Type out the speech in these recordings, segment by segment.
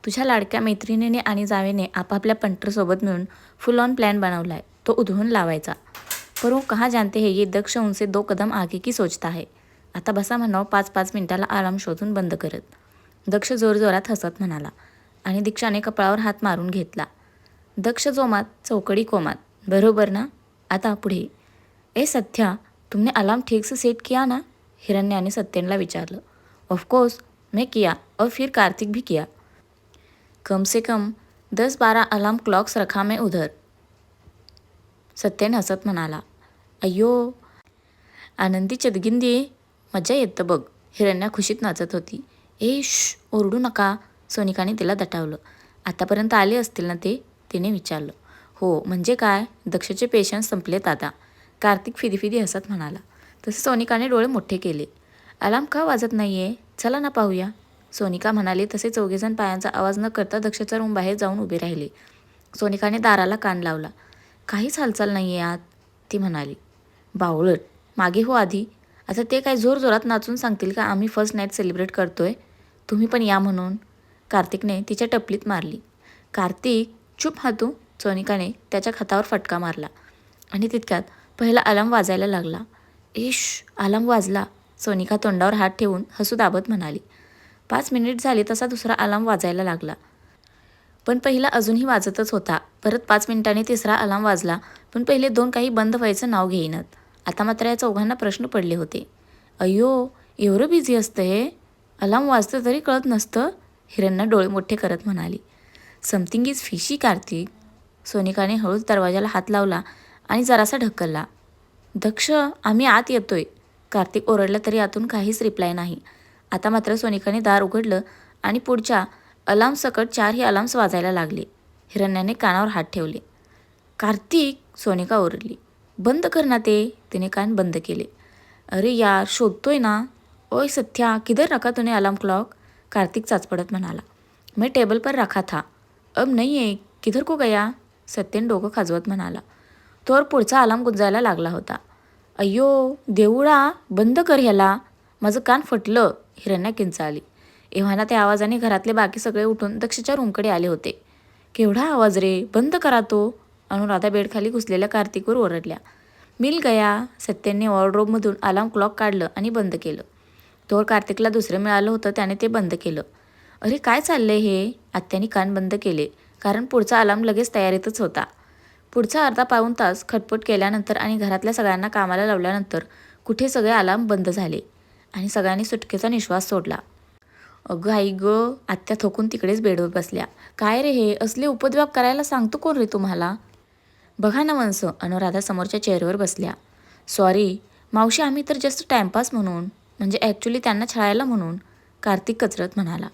तुझ्या लाडक्या मैत्रिणीने आणि जावेने आपापल्या पंटरसोबत मिळून फुल ऑन प्लॅन बनवला आहे, तो उधळून लावायचा. पर वो कहाँ जानते हैं ये दक्ष उनसे 2 कदम आगे की सोचता है. आता बसा म्हणावं 5-5 मिनिटाला अलार्म शोधून बंद करत. दक्ष जोरजोरात हसत म्हणाला आणि दीक्षाने कपाळावर हात मारून घेतला. दक्ष जोमात, चौकडी कोमात. बरोबर ना? आता पुढे. ए सत्या, तुमने अलार्म ठीक से सेट किया ना? हिरण्याने सत्यनला विचारलं. ऑफकोर्स, मैं किया और फिर कार्तिक भी किया. कम से कम 10-12 अलार्म क्लॉक्स रखा मैं उधर. सत्यन हसत म्हणाला. अय्यो, आनंदी चदगिंदी, मजा येतं बघ. हिरण्या खुशीत नाचत होती. श ओरडू नका, सोनिकाने तिला दटावलं. आतापर्यंत आले असतील ना ते, तिने विचारलं. हो, म्हणजे काय? दक्षचे पेशन्स संपलेत आता. कार्तिक फिदीफिदी हसत म्हणाला. तसे सोनिकाने डोळे मोठे केले. अलार्म का वाजत नाहीये? चला ना पाहूया. सोनिका म्हणाली. तसे चौघेजण पायांचा आवाज न करता दक्षच्या रूम बाहेर जाऊन उभे राहिले. सोनिकाने दाराला कान लावला. काहीच हालचाल नाहीये आत, ती म्हणाली. बावळट, मागे हो आधी. आता ते काय जोरजोरात नाचून सांगतील का आम्ही फर्स्ट नाईट सेलिब्रेट करतोय? तुम्ही पण या म्हणून. कार्तिकने तिच्या टपलीत मारली. कार्तिक, चुप हा तू. सोनिकाने त्याच्या हातावर फटका मारला आणि तितक्यात पहिला अलार्म वाजायला लागला. अलार्म वाजला. सोनिका तोंडावर हात ठेवून हसू दाबत म्हणाली. 5 मिनिट झाले तसा दुसरा अलार्म वाजायला लागला. पण पहिला अजूनही वाजतच होता. परत 5 मिनिटांनी तिसरा अलार्म वाजला, पण पहिले 2 काही बंद व्हायचं नाव घेईनात. आता मात्र या चौघांना प्रश्न पडले होते. अय्यो, एवढं बिझी असतं हे? अलार्म वाजतं तरी कळत नसतं? हिरण्या डोळे मोठे करत म्हणाली. Something is fishy Kartik. सोनिकाने हळूच दरवाजाला हात लावला आणि जरासा ढकलला. दक्ष, आम्ही आत येतोय. कार्तिक ओरडला तरी आतून काहीच रिप्लाय नाही. आता मात्र सोनिकाने दार उघडलं आणि पुढच्या अलार्म सकट 4ही अलार्म्स वाजायला लागले. हिरण्याने कानावर हात ठेवले. कार्तिक, सोनिका ओरडली. बंद कर ना ते. तिने कान बंद केले. अरे यार, शोधतोय ना. ओय सत्या, किधर रखा तूने अलार्म क्लॉक? कार्तिक चाचपडत म्हणाला. मैं टेबल पर रखा था. अब नहीं है, किधर को गया? सत्यन डोकं खाजवत म्हणाला. तोवर पुढचा अलार्म गुंजायला लागला होता. अय्यो देऊळा, बंद कर ह्याला. माझं कान फटलं. हिरण्या किंचाळली. एव्हाना त्या आवाजाने घरातले बाकी सगळे उठून दक्षच्या रूमकडे आले होते. केवढा आवाज रे, बंद करा तो. अनुराधा बेडखाली घुसलेल्या कार्तिकवर ओरडल्या. मिल गया. सत्यनने वॉर्डरोबमधून अलार्म क्लॉक काढलं आणि बंद केलं. तोवर कार्तिकला दुसरं मिळालं होतं, त्याने ते बंद केलं. अरे काय चाललंय हे? आत्याने कान बंद केले, कारण पुढचा अलार्म लगेच तयारीतच होता. पुढचा अर्धा पाऊण तास खटपट केल्यानंतर आणि घरातल्या सगळ्यांना कामाला लावल्यानंतर कुठे सगळे अलार्म बंद झाले आणि सगळ्यांनी सुटकेचा निश्वास सोडला. अगं आई गं, आत्या थोकून तिकडेच बेडवर बसल्या. काय रे हे, असले उपद्व्याप करायला सांगतो कोण रे तुम्हाला? बघा ना वंस, अनुराधा समोरच्या चेअरवर बसल्या. सॉरी मावशी, आम्ही तर जस्ट टाइमपास म्हणून, म्हणजे ॲक्च्युली त्यांना छळायला म्हणून, कार्तिक कचरत म्हणाला.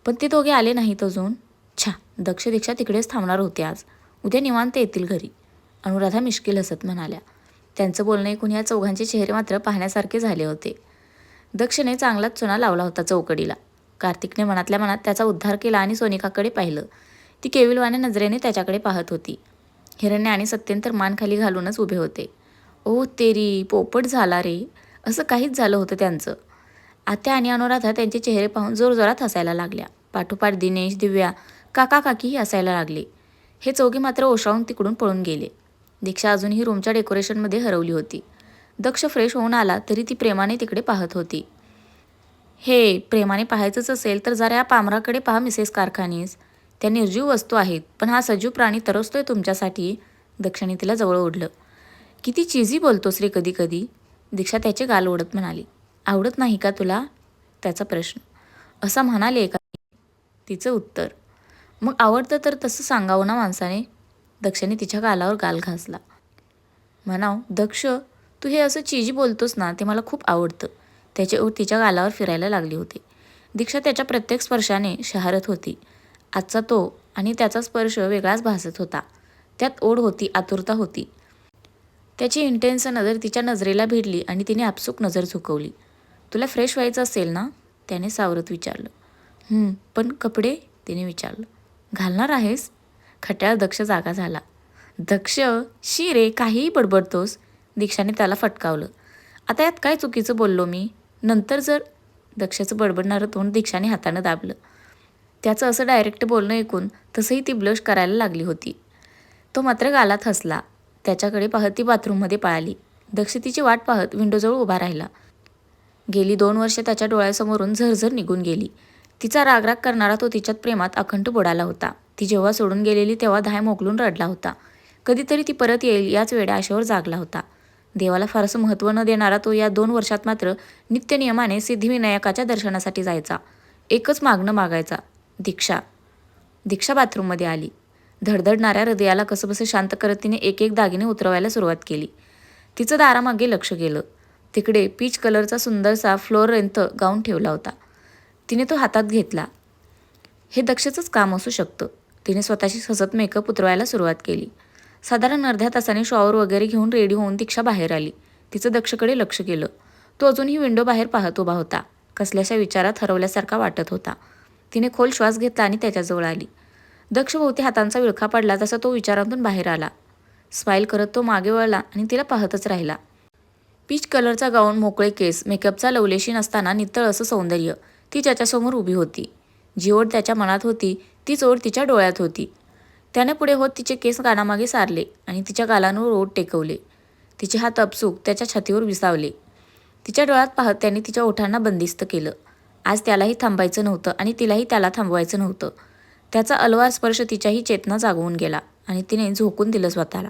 पण ते दोघे आले नाहीत अजून. छा, दक्ष दीक्षा तिकडेच थांबणार होते आज. उद्या निवांत येतील घरी. अनुराधा मिश्किल हसत म्हणाल्या. त्यांचं बोलणं ऐकून या चौघांचे चेहरे मात्र पाहण्यासारखे झाले होते. दक्षने चांगलाच चुना लावला होता चौकडीला. कार्तिकने मनातल्या मनात त्याचा उद्धार केला आणि सोनिकाकडे पाहिलं. ती केविलवाण्या नजरेने त्याच्याकडे पाहत होती. हिरण्य आणि सत्यन तर मान खाली घालूनच उभे होते. ओ तेरी, पोपट झाला रे. असं काहीच झालं होतं त्यांचं. आत्या आणि अनुराधा त्यांचे चेहरे पाहून जोरजोरात हसायला लागल्या. पाठोपाठ दिनेश, दिव्या, काका काकीही हसायला लागले. हे चौघे मात्र ओशाळून तिकडून पळून गेले. दीक्षा अजूनही रूमच्या डेकोरेशनमध्ये हरवली होती. दक्ष फ्रेश होऊन आला तरी ती प्रेमाने तिकडे पाहत होती. हे प्रेमाने पाहायचंच असेल तर जरा या पामराकडे पहा मिसेस कारखानीस. त्या निर्जीव वस्तू आहेत, पण हा सजीव प्राणी तरसतोय तुमच्यासाठी. दक्षिणे तिला जवळ ओढलं. किती चीजी बोलतोस रे कधी कधी. दीक्षा त्याचे गाल ओढत म्हणाली. आवडत नाही का तुला? त्याचा प्रश्न. असा म्हणाले का? तिचं उत्तर. मग आवडतं तर तसं सांगावं ना माणसाने. दक्षने तिच्या गालावर गाल घासला. म्हणाव, दक्ष तू हे असं चीजी बोलतोस ना, ते मला खूप आवडतं. त्याचे ओठ तिच्या गालावर फिरायला लागले होते. दीक्षा त्याच्या प्रत्येक स्पर्शाने शहारत होती. आजचा तो आणि त्याचा स्पर्श वेगळाच भासत होता. त्यात ओढ होती, आतुरता होती. त्याची इंटेन्स नजर तिच्या नजरेला भिडली आणि तिने आपसूक नजर झुकवली. तुला फ्रेश व्हायचं असेल ना? त्याने सावरत विचारलं. पण कपडे? तिने विचारलं. घालणार आहेस? खट्याळ दक्ष जागा झाला. दक्ष, शी रे, काहीही बडबडतोस. दीक्षाने त्याला फटकावलं. आता यात काय चुकीचं बोललो मी? नंतर जर. दक्षाचं बडबडणारं तोंड दीक्षाने हातानं दाबलं. त्याचं असं डायरेक्ट बोलणं ऐकून तसंही ती ब्लश करायला लागली होती. तो मात्र गालात हसला. त्याच्याकडे पाहत ती बाथरूममध्ये पळाली. दक्ष तिची वाट पाहत विंडोजवळ उभा राहिला. गेली 2 वर्षे त्याच्या डोळ्यासमोरून झरझर निघून गेली. तिचा रागराग करणारा तो तिच्यात प्रेमात अखंड बुडाला होता. ती जेव्हा सोडून गेलेली तेव्हा धाय मोकलून रडला होता. कधीतरी ती परत येईल याच वेड्या आशेवर जागला होता. देवाला फारसं महत्त्व न देणारा तो या 2 वर्षात मात्र नित्यनियमाने सिद्धिविनायकाच्या दर्शनासाठी जायचा. एकच मागणं मागायचा, दीक्षा. दीक्षा बाथरूममध्ये आली. धडधडणाऱ्या हृदयाला कसंबसं शांत करत तिने एक एक दागिने उतरवायला सुरुवात केली. तिचं दारामागे लक्ष गेलं. तिकडे पीच कलरचा सुंदरसा फ्लोअरलेंथ गाऊन ठेवला होता. तिने तो हातात घेतला. हे दक्षचंच काम असू शकतं. तिने स्वतःशी हसत मेकअप उतरवायला सुरुवात केली. साधारण अर्ध्या तासाने शॉवर वगैरे घेऊन रेडी होऊन दीक्षा बाहेर आली. तिचं दक्षकडे लक्ष गेलं. तो अजूनही विंडो बाहेर पाहत उभा होता. कसल्याशा विचारात हरवल्यासारखा वाटत होता. तिने खोल श्वास घेतला आणि त्याच्याजवळ आली. दक्षभोवती हातांचा विळखा पडला तसा तो विचारांतून बाहेर आला. स्माईल करत तो मागे वळला आणि तिला पाहतच राहिला. पीच कलरचा गाऊन, मोकळे केस, मेकअपचा लवलेशी नसताना नितळ असं सौंदर्य. ती त्याच्यासमोर उभी होती. जी ओढ त्याच्या मनात होती तीच ओढ तिच्या डोळ्यात होती. त्याने पुढे होत तिचे केस कानामागे सारले आणि तिच्या गालांवर ओठ टेकवले. तिचे हात अपसूक त्याच्या छातीवर विसावले. तिच्या डोळ्यात पाहत त्याने तिच्या ओठांना बंदिस्त केलं. आज त्यालाही थांबायचं नव्हतं आणि तिलाही त्याला थांबवायचं नव्हतं. त्याचा अलवार स्पर्श तिच्याही चेतना जागवून गेला आणि तिने झोकून दिलं स्वतःला.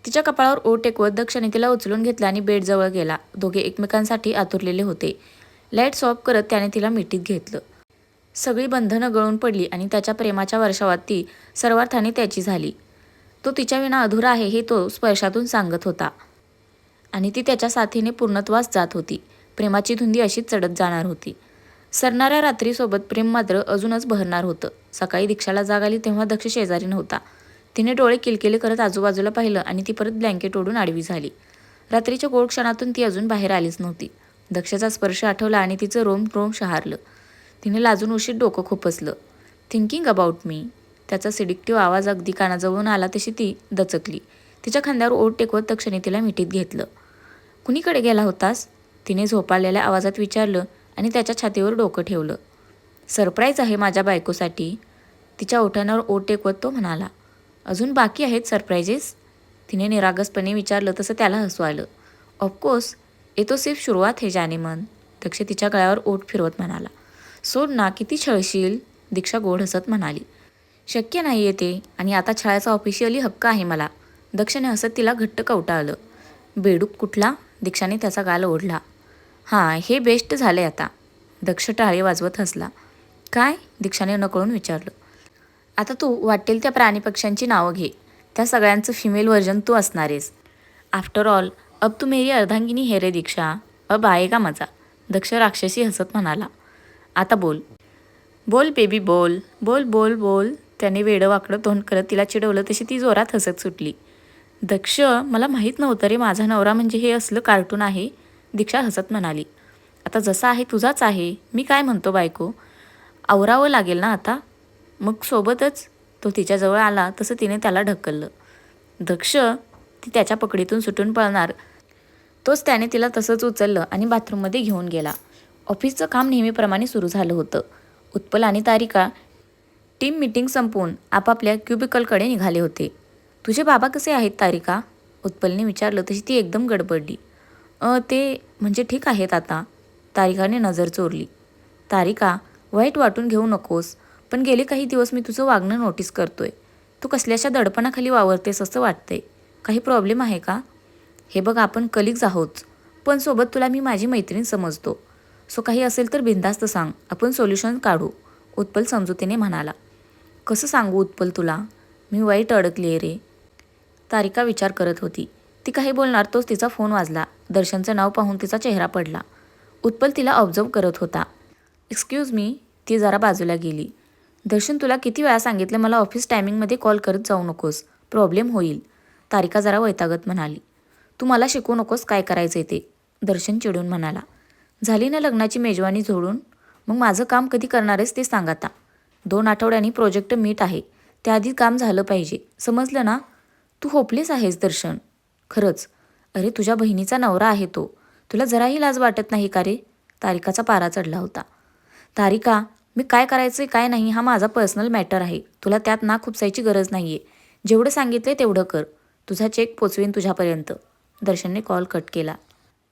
तिच्या कपाळावर ओठ टेकवत दक्षने तिला उचलून घेतला आणि बेडजवळ गेला. दोघे एकमेकांसाठी आतुरलेले होते. लाईट ऑफ करत त्याने तिला मिठीत घेतलं. सगळी बंधनं गळून पडली आणि त्याच्या प्रेमाच्या वर्षावात ती सर्वार्थाने त्याची झाली. तो तिच्याविना अधुरा आहे हे तो स्पर्शातून सांगत होता आणि ती त्याच्या साथीने पूर्णत्वास जात होती. प्रेमाची धुंदी अशीच चढत जाणार होती. सरणाऱ्या रात्रीसोबत प्रेम मात्र अजूनच बहरणार होतं. सकाळी दीक्षाला जाग आली तेव्हा दक्ष शेजारी नव्हता. तिने डोळे किलकिले करत आजूबाजूला पाहिलं आणि ती परत ब्लँकेट ओढून आडवी झाली. रात्रीच्या गोड क्षणातून ती अजून बाहेर आलीच नव्हती. दक्षाचा स्पर्श आठवला आणि तिचं रोम रोम शहारलं. तिने लाजून उशीर डोकं खुपसलं. Thinking about me. त्याचा सिडिक्टिव्ह आवाज अगदी कानाजवळून आला तशी ती दचकली. तिच्या खांद्यावर ओठ टेकवत दक्षने तिला मिठीत घेतलं. कुणीकडे गेला होतास? तिने झोपाळलेल्या आवाजात विचारलं आणि त्याच्या छातीवर डोकं ठेवलं. सरप्राईज आहे माझ्या बायकोसाठी. तिच्या ओठांवर ओठ टेकवत तो म्हणाला. अजून बाकी आहेत सरप्राईजेस? तिने निरागसपणे विचारलं तसं त्याला हसू आलं. ऑफकोर्स, ये तो सिर्फ सुरुवात है जाने मन. दक्ष तिच्या गळ्यावर ओठ फिरवत म्हणाला. सोड ना, किती छळशील? दीक्षा गोड हसत म्हणाली. शक्य नाही आहे ते आणि आता छळायचा ऑफिशियली हक्क आहे मला. दक्षने हसत तिला घट्ट कवटाळलं. बेडूक कुठला? दीक्षाने त्याचा गाल ओढला. हां, हे बेस्ट झाले आता. दक्ष टाळे वाजवत हसला. काय? दीक्षाने नकळून विचारलं. आता तू वाटेल त्या प्राणीपक्ष्यांची नावं घे. त्या सगळ्यांचं फिमेल व्हर्जन तू असणारेस. आफ्टर ऑल अब तू मेरी अर्धांगिनी है रे दीक्षा. अब आएगा मजा. दक्ष राक्षसी हसत म्हणाला. आता बोल. बोल बेबी बोल. बोल बोल बोल. त्याने वेडं वाकडं तोंड करत तिला चिडवलं तशी ती जोरात हसत सुटली. दक्ष, मला माहीत नव्हतं रे माझा नवरा म्हणजे हे असलं कार्टून आहे. दीक्षा हसत म्हणाली. आता जसा आहे तुझाच आहे. मी काय म्हणतो बायको? आवरावं लागेल ना आता? मग सोबतच. तो तिच्याजवळ आला तसं तिने त्याला ढकललं. दक्ष, ती त्याच्या पकडीतून सुटून पळणार तोच त्याने तिला तसंच उचललं आणि बाथरूममध्ये घेऊन गेला. ऑफिसचं काम नेहमीप्रमाणे सुरू झालं होतं. उत्पल आणि तारिका टीम मीटिंग संपवून आपापल्या क्युबिकलकडे निघाले होते. तुझे बाबा कसे आहेत तारिका? उत्पलने विचारलं तशी ती एकदम गडबडली. ते म्हणजे ठीक आहेत आता. तारिकाने नजर चोरली. तारिका, वाईट वाटून घेऊ नकोस, पण गेले काही दिवस मी तुझं वागणं नोटीस करतोय. तू कसल्याशा दडपणाखाली वावरतेस असं वाटतंय. काही प्रॉब्लेम आहे का? हे बघ, आपण कलिग्ज आहोत, पण सोबत तुला मी माझी मैत्रीण समजतो. सो काही असेल तर बिनधास्त सांग, आपण सोल्युशन काढू. उत्पल समजुतीने म्हणाला. कसं सांगू उत्पल तुला? मी वाईट अडकली आहे रे. तारिका विचार करत होती. ती काही बोलणार तोच तिचा फोन वाजला. दर्शनचं नाव पाहून तिचा चेहरा पडला. उत्पल तिला ऑब्झर्व करत होता. Excuse me. ती जरा बाजूला गेली. दर्शन, तुला किती वेळा सांगितलं मला ऑफिस टायमिंगमध्ये कॉल करत जाऊ नकोस, प्रॉब्लेम होईल. तारिका जरा वैतागत म्हणाली. तू मला शिकवू नकोस काय करायचं ते. दर्शन चिडून म्हणाला. झाली ना लग्नाची मेजवानी जोडून? मग माझं काम कधी करणार आहेस ते सांग आता. 2 आठवड्यांनी प्रोजेक्ट मीट आहे. त्याआधी काम झालं पाहिजे, समजलं ना? तू होपलेस आहेस दर्शन, खरंच. अरे तुझ्या बहिणीचा नवरा आहे तो. तुला जराही लाज वाटत नाही का रे? तारिकाचा पारा चढला होता. तारिका, मी काय करायचं काय नाही हा माझा पर्सनल मॅटर आहे. तुला त्यात ना खुपसायची गरज नाही आहे. जेवढं सांगितलं तेवढं कर. तुझा चेक पोचवीन तुझ्यापर्यंत. दर्शनने कॉल कट केला.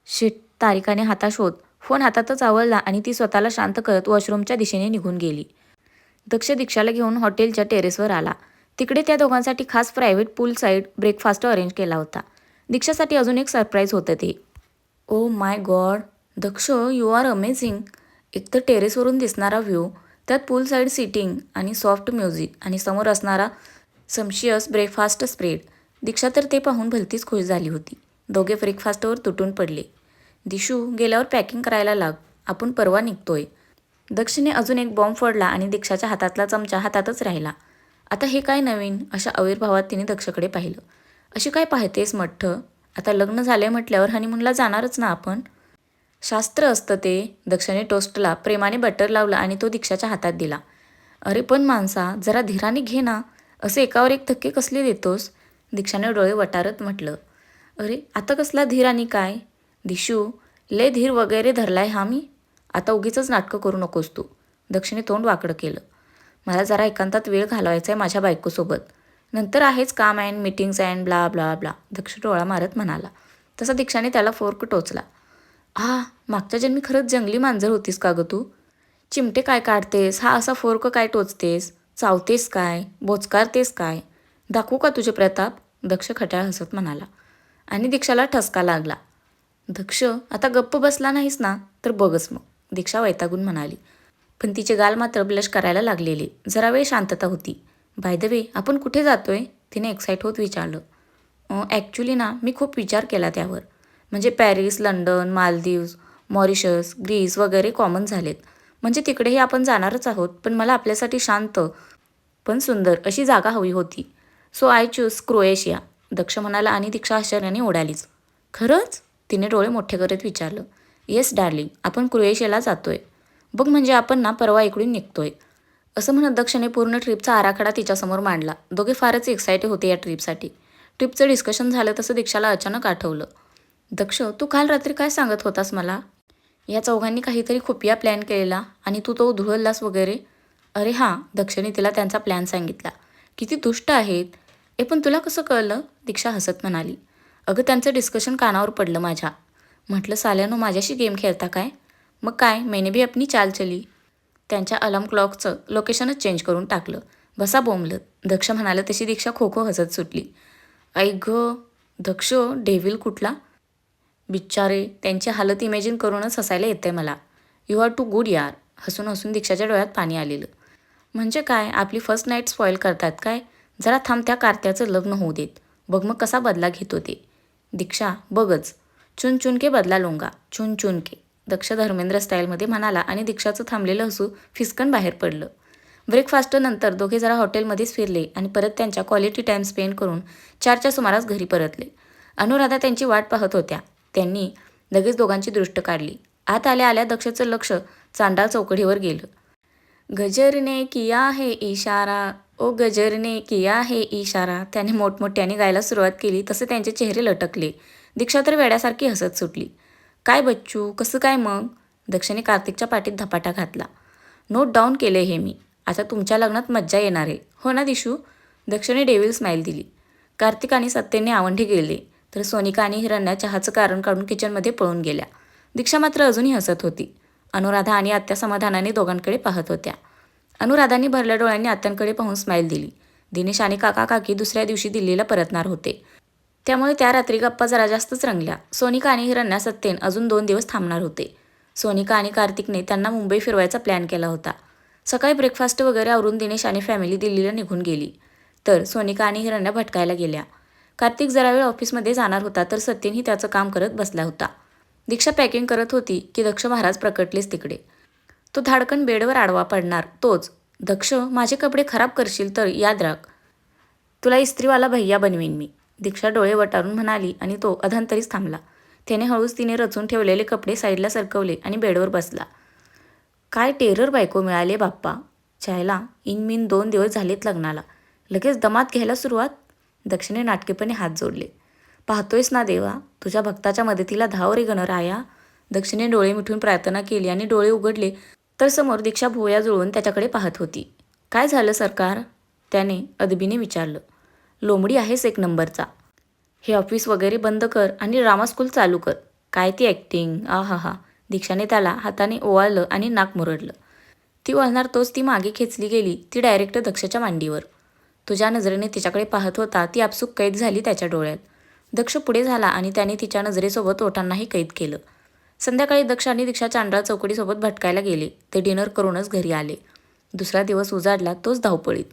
शिट, तारिकाने हाताशोध फोन हातातच आवळला आणि ती स्वतःला शांत करत वॉशरूमच्या दिशेने निघून गेली. दक्ष दीक्षाला घेऊन हॉटेलच्या टेरेसवर आला. तिकडे त्या दोघांसाठी खास private pool side breakfast arrange केला होता. दीक्षासाठी अजून एक सरप्राईज होतं ते. Oh my god Daksh, you are amazing. एकतर टेरेसवरून दिसणारा व्ह्यू, त्यात पूल साईड सीटिंग आणि सॉफ्ट म्युझिक आणि समोर असणारा समशियस ब्रेकफास्ट स्प्रेड. दीक्षा तर ते पाहून भलतीच खुश झाली होती. दोघे ब्रेकफास्टवर तुटून पडले. दिशू, गेल्यावर पॅकिंग करायला लाग, आपण परवा निघतोय. दक्षने अजून एक बॉम्ब फोडला आणि दीक्षाच्या हातातला चमचा हातातच राहिला. आता हे काय नवीन, अशा आविर्भावात तिने दक्षकडे पाहिलं. अशी काय पाहतेस मठ्ठ, आता लग्न झाले म्हटल्यावर हनीमूनला जाणारच ना आपण. शास्त्र असतं ते. दक्षने टोस्टला प्रेमाने बटर लावला आणि तो दीक्षाच्या हातात दिला. अरे पण माणसा, जरा धीराने घे ना, असे एकावर एक धक्के कसले देतोस. दीक्षाने डोळे वटारत म्हटलं. अरे आता कसला धीर आणि काय. दिशू, लय धीर वगैरे धरलाय हा मी. आता उगीचच नाटकं करू नकोस तू. दक्षिणे तोंड वाकडं केलं. मला जरा एकांतात वेळ घालवायचा आहे माझ्या बायकोसोबत. नंतर आहेच काम and meetings and blah blah blah. Daksh डोळा मारत म्हणाला. तसा दीक्षाने त्याला फोर्क टोचला. मागच्या जन्मी खरंच जंगली मांजर होतीस का गं तू. चिमटे काय काढतेस, हा असा फोर्क काय टोचतेस, चावतेस काय, बोचकारतेस काय, दाखवू का तुझे प्रताप. दक्ष खट्याळ हसत म्हणाला. आणि दीक्षाला ठसका लागला. दक्ष, आता गप्प बसला नाहीस ना तर बघच मग. दीक्षा वैतागून म्हणाली. पण तिचे गाल मात्र ब्लश करायला लागलेले. जरा वेळ शांतता होती. बाय द वे, आपण कुठे जातोय, तिने एक्साईट होत विचारलं. ॲक्च्युली ना मी खूप विचार केला त्यावर. म्हणजे Paris, London, Maldives, Mauritius, Greece वगैरे कॉमन झालेत. म्हणजे तिकडेही आपण जाणारच आहोत, पण मला आपल्यासाठी शांत पण सुंदर अशी जागा हवी होती. So I choose Croatia. Daksh म्हणाला आणि दीक्षा आश्चर्याने उडालीच. खरंच, तिने डोळे मोठे करत विचारलं. येस डार्लिंग, आपण क्रोएशियाला जातोय. बघ म्हणजे आपण ना परवा इकडून निघतोय. असं म्हणत दक्षने पूर्ण ट्रिपचा आराखडा तिच्यासमोर मांडला. दोघे फारच एक्सायटेड होते या ट्रिपसाठी. ट्रिपचं डिस्कशन झालं तसं दीक्षाला अचानक आठवलं. दक्ष, तू काल रात्री काय सांगत होतास मला. या चौघांनी काहीतरी खुफिया प्लॅन केलेला आणि तू तो धुळलास वगैरे. अरे हां, दक्षने तिला त्यांचा प्लॅन सांगितला. किती दुष्ट आहेत. पण तुला कसं कळलं, दीक्षा हसत म्हणाली. अगं त्यांचं डिस्कशन कानावर पडलं माझ्या. म्हटलं साल्यानो माझ्याशी गेम खेळता काय. मग काय, मैंने भी अपनी चाल चली. त्यांच्या अलार्म क्लॉकचं लोकेशनच चेंज करून टाकलं. बसा बोंबलत. दक्ष म्हणालं तशी दीक्षा खो खो हसत सुटली. ऐक गं दक्ष, डेव्हिल कुठला. बिच्चारे, त्यांची हालत इमॅजिन करूनच हसायला येते मला. यू आर टू गुड यार. हसून हसून दीक्षाच्या डोळ्यात पाणी आलेलं. म्हणजे काय, आपली फर्स्ट नाईट स्पॉईल करतात काय. जरा थांब, त्या कार्त्याचं लग्न होऊ देत. बघ मग कसा बदला घेतो ते. दीक्षा, बघच. चुन चुन के बदला लुंगा, चुन चुन के. दक्ष धर्मेंद्र स्टाईलमध्ये म्हणाला आणि दीक्षाचं थांबलेलं हसू फिसकन बाहेर पडलं. ब्रेकफास्टनंतर दोघे जरा हॉटेलमध्येच फिरले आणि परत त्यांच्या क्वालिटी टाईम स्पेंड करून 4च्या सुमारास घरी परतले. अनुराधा त्यांची वाट पाहत होत्या. त्यांनी लगेच दोघांची दृष्ट काढली. आत आल्या आल्या दक्षचं लक्ष चांडाळ चौकडीवर गेलं. गजरने किया है इशारा, ओ गजरने किया है इशारा. त्याने मोठमोठ्याने गायला सुरुवात केली तसे त्यांचे चेहरे लटकले. दीक्षा तर वेड्यासारखी हसत सुटली. काय बच्चू, कसं काय मग. दक्षने कार्तिकच्या पाठीत धपाटा घातला. नोट डाऊन केले हे मी. आता तुमच्या लग्नात मज्जा येणार आहे, हो ना दिशू. दक्षने डेव्हिल स्माईल दिली. कार्तिक आणि सत्यने आवंढी गेले तर सोनिका आणि हिरण्या चहाचं कारण काढून किचनमध्ये पळून गेल्या. दीक्षा मात्र अजूनही हसत होती. अनुराधा आणि आत्या समाधानाने दोघांकडे पाहत होत्या. अनुराधाने भरल्या डोळ्यांनी आत्यांकडे पाहून स्माईल दिली. दिनेश आणि काका काकी दुसऱ्या दिवशी दिल्लीला परतणार होते. त्यामुळे त्या रात्री गप्पा जरा जास्तच रंगल्या. सोनिका आणि हिरण्या सत्येन अजून 2 दिवस थांबणार होते. सोनिका आणि कार्तिकने त्यांना मुंबई फिरवायचा प्लॅन केला होता. सकाळी ब्रेकफास्ट वगैरे आवरून दिनेश आणि फॅमिली दिल्लीला निघून गेली. तर सोनिका आणि हिरण्या भटकायला गेल्या. कार्तिक जरा वेळ ऑफिसमध्ये जाणार होता तर सत्यनही त्याचं काम करत बसला होता. दीक्षा पॅकिंग करत होती की दक्ष महाराज प्रकटलेच तिकडे. तो धाडकन बेडवर आडवा पडणार तोच. दक्ष, माझे कपडे खराब करशील तर याद राख, तुला इस्त्रीवाला भैया बनवीन मी. दीक्षा डोळे वटारून म्हणाली आणि तो अधांतरीच थांबला. त्याने हळूच तिने रचून ठेवलेले कपडे साईडला सरकवले आणि बेडवर बसला. काय टेरर बायको मिळाले बाप्पा. चायला, इनमीन 2 दिवस झालेत लग्नाला, लगेच दमात घ्यायला सुरुवात. दक्षिणे नाटकेपणे हात जोडले. पाहतोयस ना देवा, तुझ्या भक्ताच्या मदतीला धाव रे गणराया. दक्षिणे डोळे मिटून प्रार्थना केली आणि डोळे उघडले तर समोर दीक्षा भुवया जुळून त्याच्याकडे पाहत होती. काय झालं सरकार? त्याने अदबीने विचारलं. लोमडी आहेस एक नंबरचा. हे ऑफिस वगैरे बंद कर आणि ड्रामा स्कूल चालू कर. काय ती ॲक्टिंग, आ हा हा. दीक्षाने त्याला हाताने ओवाळलं आणि नाक मुरडलं. ती वळणार तोच ती मागे खेचली गेली ती डायरेक्ट दक्षच्या मांडीवर. तुझ्या नजरेने तिच्याकडे पाहत होता ती आपसूक कैद झाली त्याच्या डोळ्यात. दक्ष पुढे झाला आणि त्याने तिच्या नजरेसोबत ओठांनाही कैद केलं. संध्याकाळी दक्ष आणि दीक्षा चांडा चौकडीसोबत भटकायला गेले. ते डिनर करूनच घरी आले. दुसरा दिवस उजाडला तोच धावपळीत.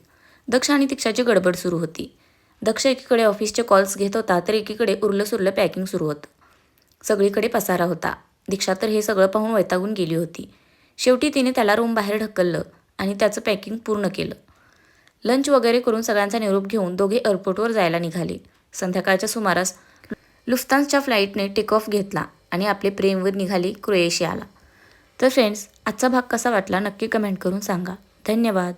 दक्ष आणि दीक्षाची गडबड सुरू होती. दक्ष एकीकडे ऑफिसचे कॉल्स घेत होता तर एकीकडे उरलं पॅकिंग सुरू होतं. सगळीकडे पसारा होता. दीक्षा तर हे सगळं पाहून वैतागून गेली होती. शेवटी तिने त्याला रूम बाहेर ढकललं आणि त्याचं पॅकिंग पूर्ण केलं. लंच वगैरे करून सगळ्यांचा निरोप घेऊन दोघे एअरपोर्टवर जायला निघाले. संध्याकाळच्या सुमारास लुफ्तान्साच्या फ्लाईटने टेक ऑफ घेतला आणि आपले प्रेमवर निघाली क्रोएशियाला. तर फ्रेंड्स, आजचा भाग कसा वाटला नक्की कमेंट करून सांगा. धन्यवाद.